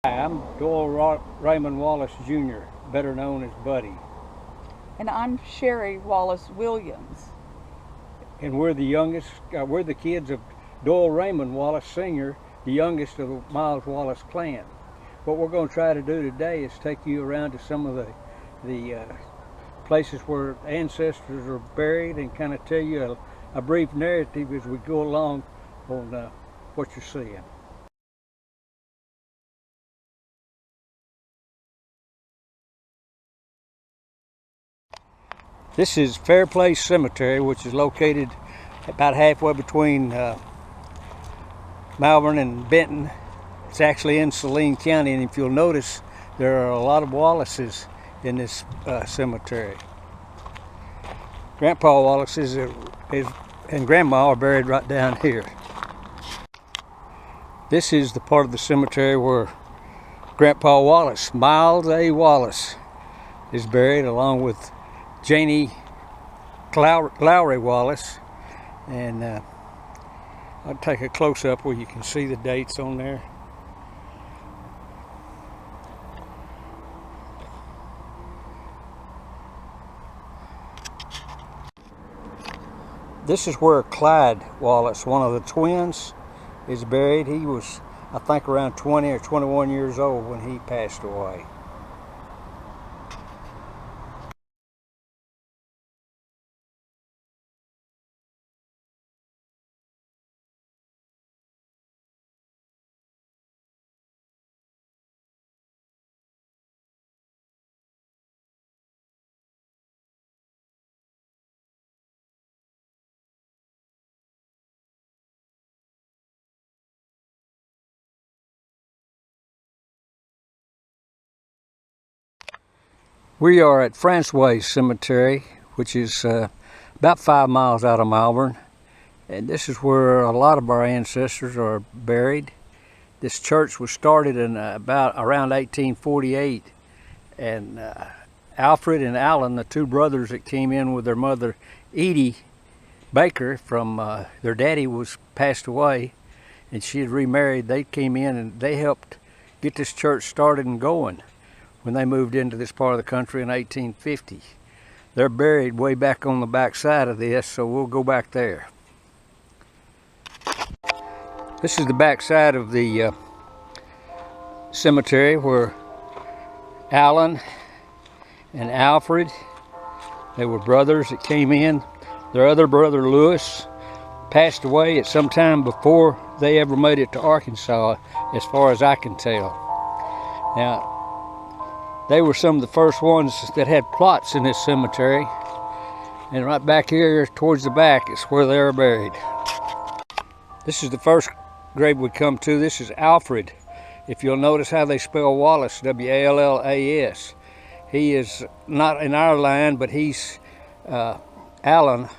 Hi, I'm Raymond Wallis Jr., better known as Buddy, And I'm Sherry Wallace Williams. and we're the youngest. We're the kids of Doyle Raymond Wallace Sr., the youngest of the Miles Wallace clan. What we're going to try to do today is take you around to some of the places where ancestors are buried and kind of tell you a brief narrative as we go along on what you're seeing. This is Fair Place Cemetery, which is located about halfway between Malvern and Benton. It's actually in Saline County, and if you'll notice, there are a lot of Wallaces in this cemetery. Grandpa Wallace and Grandma are buried right down here. This is the part of the cemetery where Grandpa Wallace, Miles A. Wallace, is buried along with Janie Lowry Wallace, and I'll take a close-up where you can see the dates on there. This is where Clyde Wallace, one of the twins, is buried. He was, I think, around 20 or 21 years old when he passed away. We are at Francois Cemetery, which is about 5 miles out of Malvern, and this is where a lot of our ancestors are buried. This church was started in around 1848, and Alfred and Alan, the two brothers that came in with their mother Edie Baker from their daddy was passed away, and she had remarried. They came in and they helped get this church started and going when they moved into this part of the country in 1850. They're buried way back on the back side of this, so we'll go back there. This is the back side of the cemetery where Alan and Alfred, they were brothers that came in. Their other brother, Lewis, passed away at some time before they ever made it to Arkansas, as far as I can tell. Now, they were some of the first ones that had plots in this cemetery, and right back here towards the back is where they are buried. This is the first grave we come to. This is Alfred. If you'll notice how they spell Wallace, W-A-L-L-A-S. He is not in our line, but he's Alan,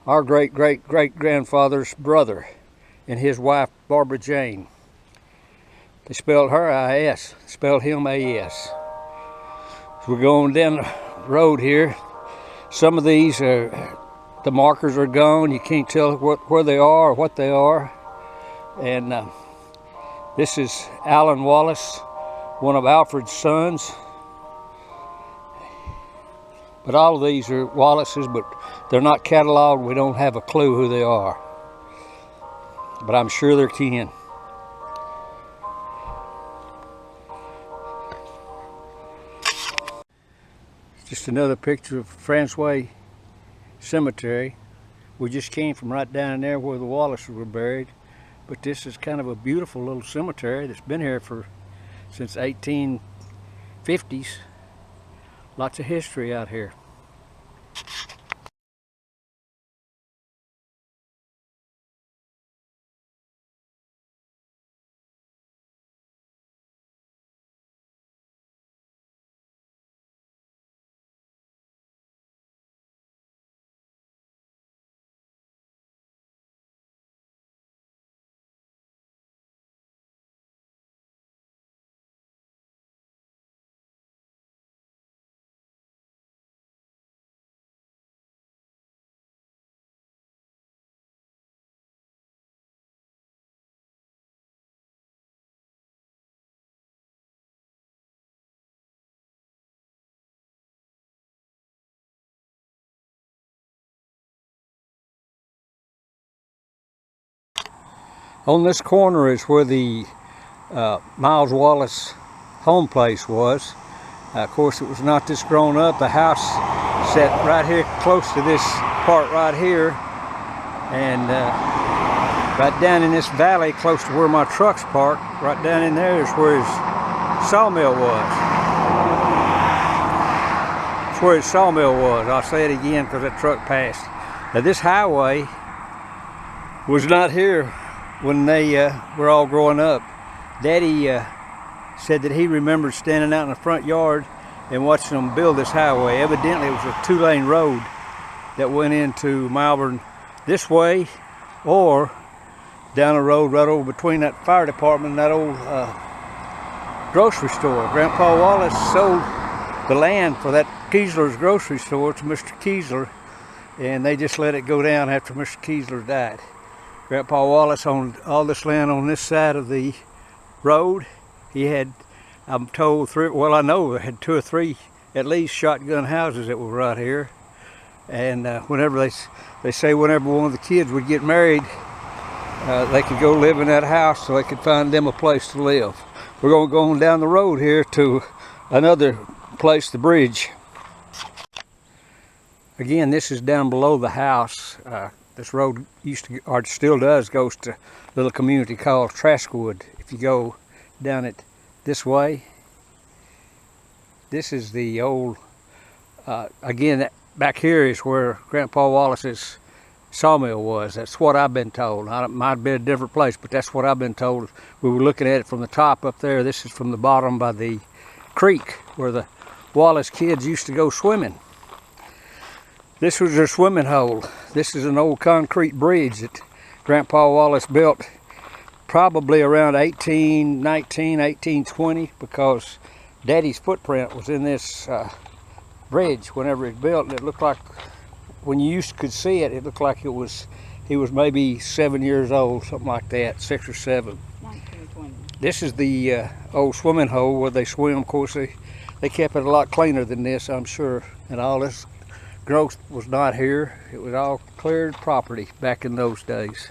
our great-great-great-grandfather's brother, and his wife, Barbara Jane. They spelled her I-S, spelled him A-S. So we're going down the road here. Some of these the markers are gone. You can't tell where they are or what they are. And this is Alan Wallace, one of Alfred's sons. But all of these are Wallaces, but they're not cataloged. We don't have a clue who they are. But I'm sure they're kin. Just another picture of Francois Cemetery. We just came from right down there where the Wallaces were buried. But this is kind of a beautiful little cemetery that's been here since 1850s. Lots of history out here. On this corner is where the Miles Wallis home place was. Of course, it was not this grown up. The house sat right here close to this part right here, and right down in this valley close to where my truck's parked, right down in there is where his sawmill was. That's where his sawmill was. I'll say it again because that truck passed. Now this highway was not here when they were all growing up. Daddy said that he remembered standing out in the front yard and watching them build this highway. Evidently it was a 2-lane road that went into Malvern this way, or down the road right over between that fire department and that old grocery store. Grandpa Wallis sold the land for that Kiesler's grocery store to Mr. Kiesler, and they just let it go down after Mr. Kiesler died. Grandpa Wallis owned all this land on this side of the road. He had, I'm told, I know they had 2 or 3 at least shotgun houses that were right here. And whenever they say whenever one of the kids would get married, they could go live in that house so they could find them a place to live. We're going to go on down the road here to another place, the bridge. Again, this is down below the house. This road used to, or still does, goes to a little community called Traskwood. If you go down it this way, this is the old, again, back here is where Grandpa Wallis's sawmill was. That's what I've been told. It might have been a different place, but that's what I've been told. We were looking at it from the top up there. This is from the bottom by the creek where the Wallis kids used to go swimming. This was their swimming hole. This is an old concrete bridge that Grandpa Wallis built probably around 1819, 1820, because Daddy's footprint was in this bridge whenever it was built, and it looked like, when you could see it, it looked like he was maybe 7 years old, something like that, 6 or 7. 1920. This is the old swimming hole where they swim. Of course, they kept it a lot cleaner than this, I'm sure, and all this growth was not here. It was all cleared property back in those days.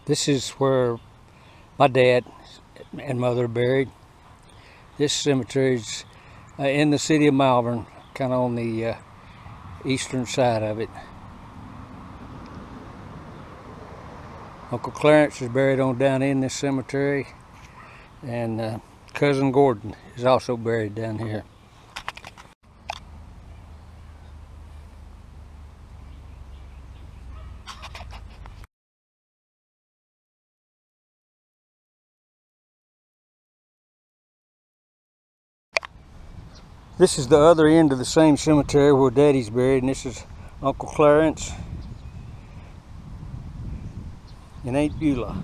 This is where my dad and mother are buried. This cemetery's in the city of Malvern, kind of on the eastern side of it. Uncle Clarence is buried on down in this cemetery, and cousin Gordon is also buried down here. This is the other end of the same cemetery where Daddy's buried, and this is Uncle Clarence and Aunt Beulah.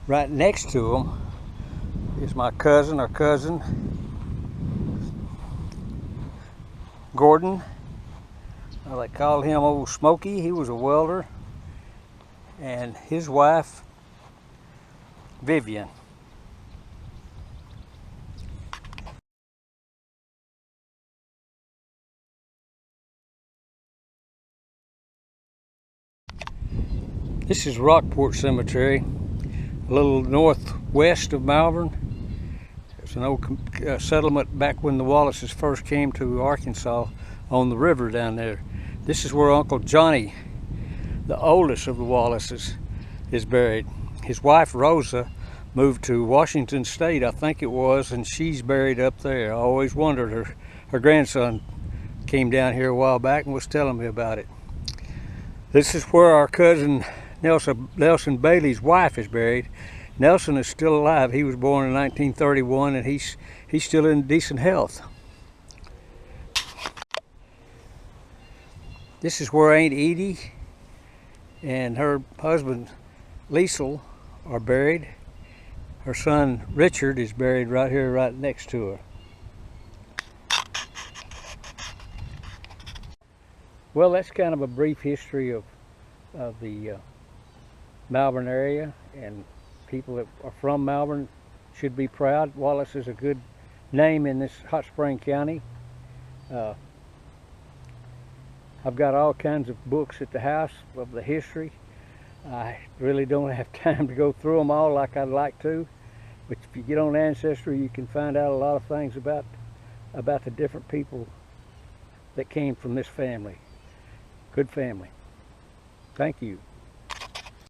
Right next to them is my cousin, Gordon. They called him Old Smoky. He was a welder, and his wife, Vivian. This is Rockport Cemetery, a little northwest of Malvern. It's an old settlement back when the Wallaces first came to Arkansas on the river down there. This is where Uncle Johnny, the oldest of the Wallaces, is buried. His wife Rosa moved to Washington State, I think it was, and she's buried up there. I always wondered, her grandson came down here a while back and was telling me about it. This is where our cousin Nelson Bailey's wife is buried. Nelson is still alive. He was born in 1931, and he's still in decent health. This is where Aunt Edie and her husband Liesl are buried. Her son Richard is buried right here, right next to her. Well, that's kind of a brief history of the Malvern area, and people that are from Malvern should be proud. Wallis is a good name in this Hot Spring County. I've got all kinds of books at the house of the history. I really don't have time to go through them all like I'd like to, but if you get on Ancestry, you can find out a lot of things about the different people that came from this family. Good family. Thank you.